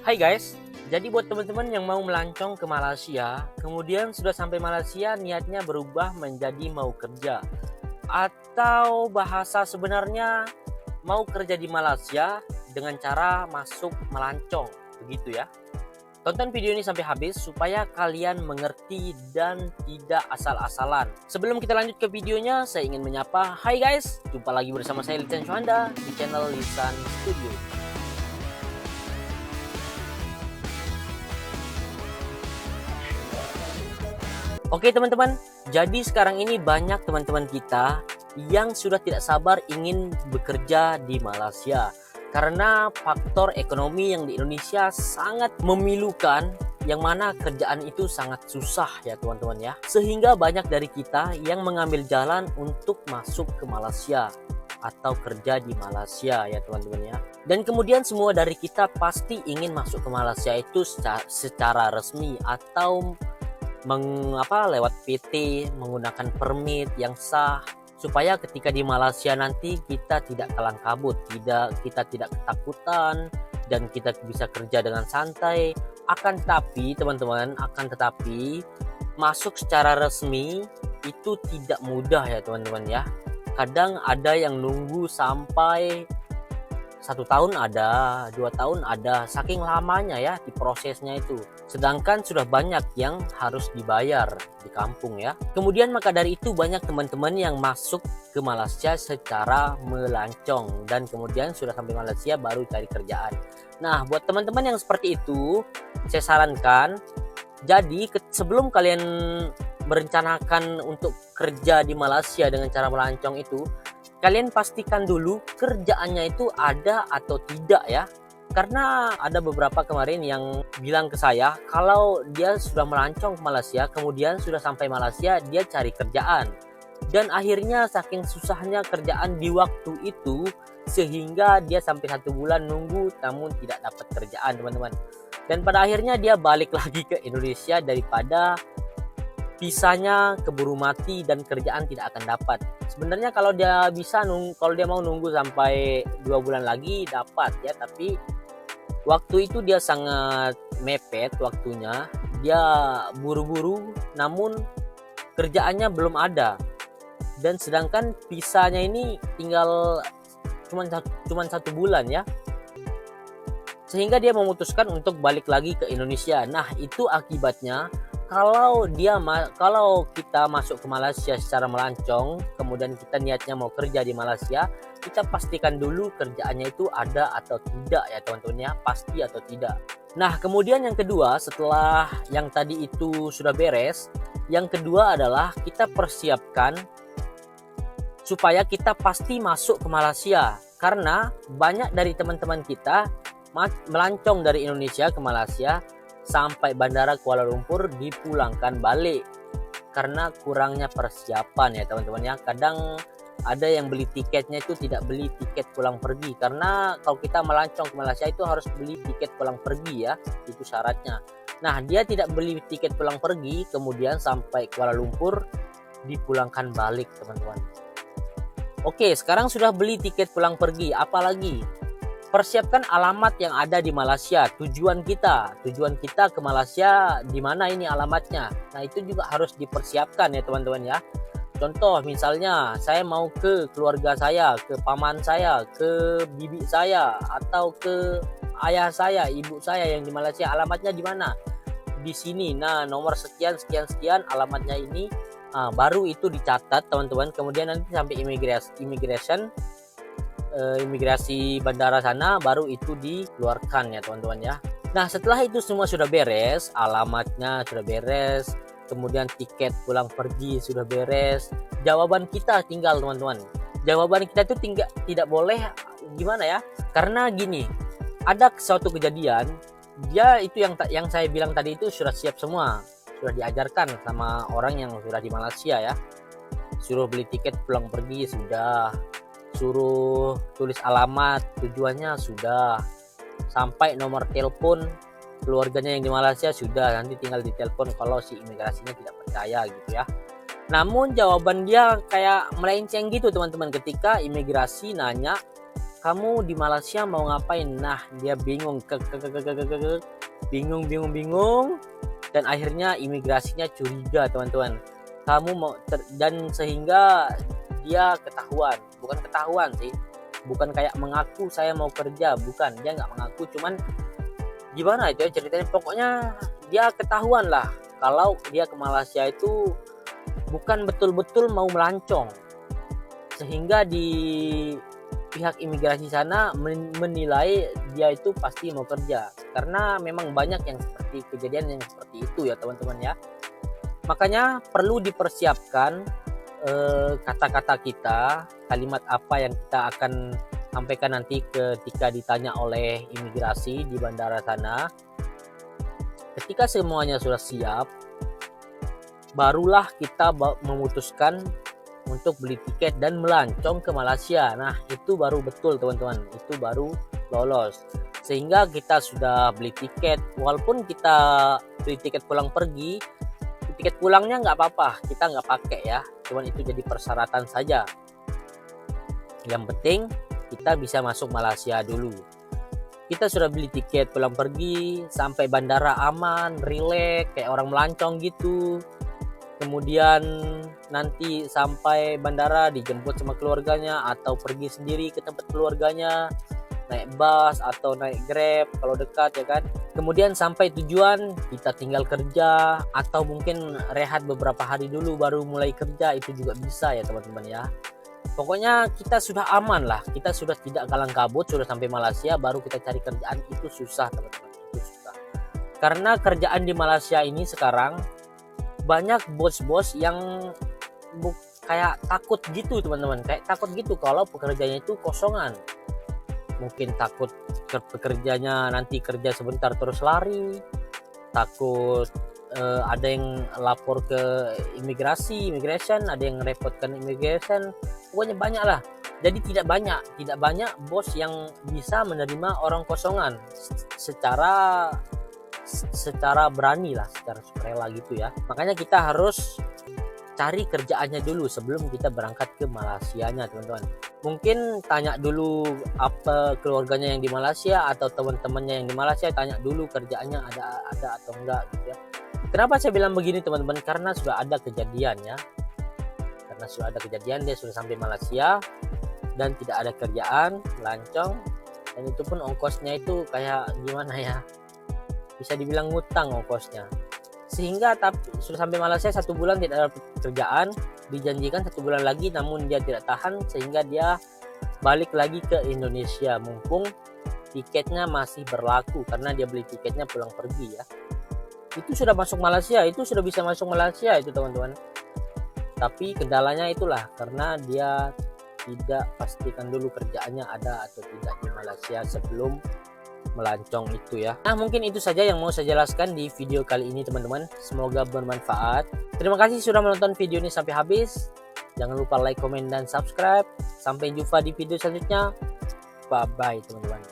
Hai guys, jadi buat teman-teman yang mau melancong ke Malaysia, kemudian sudah sampai Malaysia niatnya berubah menjadi mau kerja, atau bahasa sebenarnya mau kerja di Malaysia dengan cara masuk melancong, begitu ya. Tonton video ini sampai habis supaya kalian mengerti dan tidak asal-asalan. Sebelum kita lanjut ke videonya, saya ingin menyapa, hai guys, jumpa lagi bersama saya Lisan Syuhanda di channel Lisan Studio. Oke teman-teman, jadi sekarang ini banyak teman-teman kita yang sudah tidak sabar ingin bekerja di Malaysia. Karena faktor ekonomi yang di Indonesia sangat memilukan, yang mana kerjaan itu sangat susah ya teman-teman ya. Sehingga banyak dari kita yang mengambil jalan untuk masuk ke Malaysia atau kerja di Malaysia ya teman-teman ya. Dan kemudian semua dari kita pasti ingin masuk ke Malaysia itu secara resmi atau lewat PT, menggunakan permit yang sah, supaya ketika di Malaysia nanti kita tidak kalang kabut, kita tidak ketakutan, dan kita bisa kerja dengan santai. Akan tetapi teman-teman, masuk secara resmi itu tidak mudah ya teman-teman ya. Kadang ada yang nunggu sampai 1 tahun ada, 2 tahun ada, saking lamanya ya di prosesnya itu. Sedangkan sudah banyak yang harus dibayar di kampung ya. Kemudian maka dari itu banyak teman-teman yang masuk ke Malaysia secara melancong dan kemudian sudah sampai Malaysia baru cari kerjaan. Nah, buat teman-teman yang seperti itu, saya sarankan jadi sebelum kalian merencanakan untuk kerja di Malaysia dengan cara melancong itu, kalian pastikan dulu kerjaannya itu ada atau tidak ya. Karena ada beberapa kemarin yang bilang ke saya kalau dia sudah melancong ke Malaysia, kemudian sudah sampai Malaysia dia cari kerjaan. Dan akhirnya saking susahnya kerjaan di waktu itu, sehingga dia sampai 1 bulan nunggu namun tidak dapat kerjaan teman-teman. Dan pada akhirnya dia balik lagi ke Indonesia daripada visanya keburu mati dan kerjaan tidak akan dapat. Sebenarnya kalau dia mau nunggu sampai 2 bulan lagi dapat ya, tapi waktu itu dia sangat mepet waktunya, dia buru-buru namun kerjaannya belum ada. Dan sedangkan visanya ini tinggal cuman 1 bulan ya. Sehingga dia memutuskan untuk balik lagi ke Indonesia. Nah, itu akibatnya kalau kita masuk ke Malaysia secara melancong, kemudian kita niatnya mau kerja di Malaysia, kita pastikan dulu kerjaannya itu ada atau tidak ya teman-teman ya, pasti atau tidak. Nah, kemudian yang kedua, setelah yang tadi itu sudah beres, yang kedua adalah kita persiapkan supaya kita pasti masuk ke Malaysia. Karena banyak dari teman-teman kita melancong dari Indonesia ke Malaysia, sampai bandara Kuala Lumpur dipulangkan balik karena kurangnya persiapan ya teman-teman ya. Kadang ada yang beli tiketnya itu tidak beli tiket pulang pergi, karena kalau kita melancong ke Malaysia itu harus beli tiket pulang pergi ya, itu syaratnya. Nah, dia tidak beli tiket pulang pergi, kemudian sampai Kuala Lumpur dipulangkan balik teman-teman. Oke, sekarang sudah beli tiket pulang pergi, apalagi persiapkan alamat yang ada di Malaysia, tujuan kita ke Malaysia, di mana ini alamatnya. Nah, itu juga harus dipersiapkan ya teman-teman ya. Contoh misalnya saya mau ke keluarga saya, ke paman saya, ke bibi saya, atau ke ayah saya, ibu saya yang di Malaysia, alamatnya di mana? Di sini. Nah, nomor sekian sekian alamatnya ini. Nah, baru itu dicatat teman-teman, kemudian nanti sampai imigrasi bandara sana baru itu dikeluarkan ya teman-teman ya. Nah, setelah itu semua sudah beres, alamatnya sudah beres, kemudian tiket pulang pergi sudah beres, jawaban kita tinggal teman-teman. Jawaban kita itu tidak boleh gimana ya? Karena gini, ada suatu kejadian, dia itu yang saya bilang tadi itu sudah siap semua, sudah diajarkan sama orang yang sudah di Malaysia ya. Suruh beli tiket pulang pergi sudah, suruh tulis alamat tujuannya sudah, sampai nomor telepon keluarganya yang di Malaysia sudah, nanti tinggal ditelepon kalau si imigrasinya tidak percaya gitu ya. Namun jawaban dia kayak melenceng gitu teman-teman, ketika imigrasi nanya kamu di Malaysia mau ngapain? Nah, dia bingung, bingung, dan akhirnya imigrasinya curiga, teman-teman. Kamu mau dan sehingga dia bukan ketahuan sih, bukan kayak mengaku saya mau kerja, bukan, dia nggak mengaku, cuman gimana itu ya ceritanya, pokoknya dia ketahuan lah kalau dia ke Malaysia itu bukan betul-betul mau melancong, sehingga di pihak imigrasi sana menilai dia itu pasti mau kerja, karena memang banyak yang seperti kejadian yang seperti itu ya teman-teman ya. Makanya perlu dipersiapkan kata-kata kita, kalimat apa yang kita akan sampaikan nanti ketika ditanya oleh imigrasi di bandara sana. Ketika semuanya sudah siap, barulah kita memutuskan untuk beli tiket dan melancong ke Malaysia. Nah, itu baru betul teman-teman, itu baru lolos. Sehingga kita sudah beli tiket, walaupun kita beli tiket pulang pergi, tiket pulangnya nggak apa-apa, kita nggak pakai ya, cuman itu jadi persyaratan saja. Yang penting kita bisa masuk Malaysia dulu. Kita sudah beli tiket pulang pergi, sampai bandara aman, rileks, kayak orang melancong gitu. Kemudian nanti sampai bandara dijemput sama keluarganya atau pergi sendiri ke tempat keluarganya, naik bus atau naik Grab kalau dekat ya kan. Kemudian sampai tujuan kita tinggal kerja atau mungkin rehat beberapa hari dulu baru mulai kerja, itu juga bisa ya teman-teman ya. Pokoknya kita sudah aman lah, kita sudah tidak kalang kabut, sudah sampai Malaysia baru kita cari kerjaan, itu susah teman-teman, itu susah. Karena kerjaan di Malaysia ini sekarang banyak bos-bos yang kayak takut gitu teman-teman, kayak takut gitu kalau pekerjaannya itu kosongan. Mungkin takut pekerjanya nanti kerja sebentar terus lari, takut ada yang lapor ke immigration, ada yang repotkan immigration, pokoknya banyak lah. Jadi tidak banyak bos yang bisa menerima orang kosongan secara berani lah, secara sukarela gitu ya. Makanya kita harus cari kerjaannya dulu sebelum kita berangkat ke Malaysianya teman-teman. Mungkin tanya dulu apa keluarganya yang di Malaysia atau teman-temannya yang di Malaysia, tanya dulu kerjaannya ada atau enggak gitu ya. Kenapa saya bilang begini teman-teman? Karena sudah ada kejadian ya. Karena sudah ada kejadian, dia sudah sampai Malaysia dan tidak ada kerjaan, melancong, dan itu pun ongkosnya itu kayak gimana ya? Bisa dibilang ngutang ongkosnya. Sehingga sudah sampai Malaysia 1 bulan tidak ada pekerjaan, dijanjikan 1 bulan lagi namun dia tidak tahan, sehingga dia balik lagi ke Indonesia mumpung tiketnya masih berlaku karena dia beli tiketnya pulang pergi ya. Itu sudah masuk Malaysia, itu sudah bisa masuk Malaysia itu teman-teman. Tapi kendalanya itulah karena dia tidak pastikan dulu kerjaannya ada atau tidak di Malaysia sebelum melancong itu ya. Nah, mungkin itu saja yang mau saya jelaskan di video kali ini teman-teman. Semoga bermanfaat. Terima kasih sudah menonton video ini sampai habis. Jangan lupa like, komen, dan subscribe. Sampai jumpa di video selanjutnya. Bye bye teman-teman.